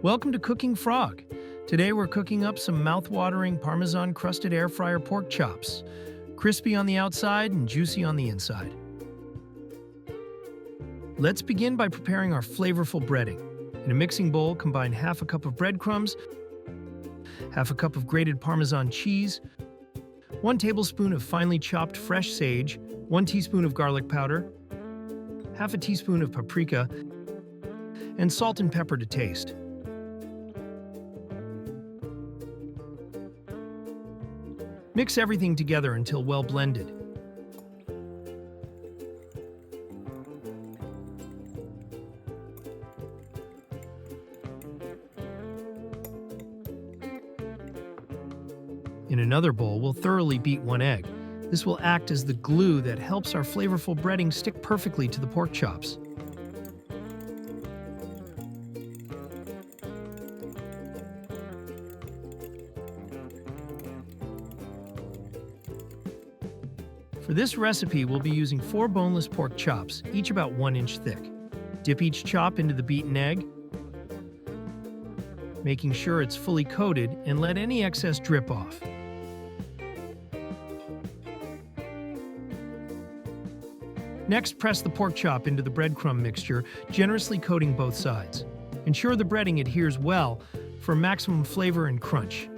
Welcome to Cooking Frog. Today we're cooking up some mouth-watering Parmesan Crusted air fryer pork chops. Crispy on the outside and juicy on the inside. Let's begin by preparing our flavorful breading. In a mixing bowl, combine half a cup of breadcrumbs, half a cup of grated Parmesan cheese, 1 tablespoon of finely chopped fresh sage, 1 teaspoon of garlic powder, half a teaspoon of paprika, and salt and pepper to taste. Mix everything together until well blended. In another bowl, we'll thoroughly beat 1 egg. This will act as the glue that helps our flavorful breading stick perfectly to the pork chops. For this recipe, we'll be using 4 boneless pork chops, each about 1 inch thick. Dip each chop into the beaten egg, making sure it's fully coated, and let any excess drip off. Next, press the pork chop into the breadcrumb mixture, generously coating both sides. Ensure the breading adheres well for maximum flavor and crunch.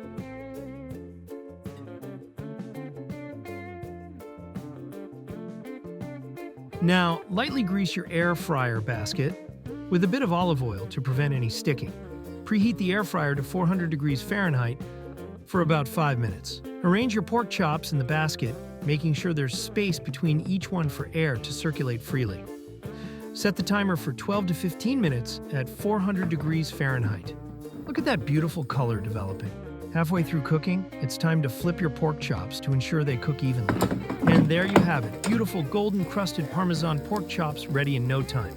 Now, lightly grease your air fryer basket with a bit of olive oil to prevent any sticking. Preheat the air fryer to 400 degrees Fahrenheit for about 5 minutes. Arrange your pork chops in the basket, making sure there's space between each one for air to circulate freely. Set the timer for 12 to 15 minutes at 400 degrees Fahrenheit. Look at that beautiful color developing. Halfway through cooking, it's time to flip your pork chops to ensure they cook evenly. And there you have it, beautiful golden crusted Parmesan pork chops ready in no time.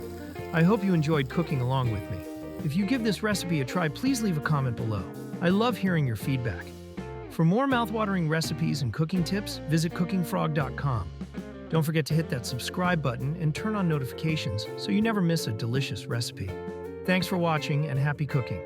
I hope you enjoyed cooking along with me. If you give this recipe a try, please leave a comment below. I love hearing your feedback. For more mouthwatering recipes and cooking tips, visit cookingfrog.com. Don't forget to hit that subscribe button and turn on notifications so you never miss a delicious recipe. Thanks for watching and happy cooking.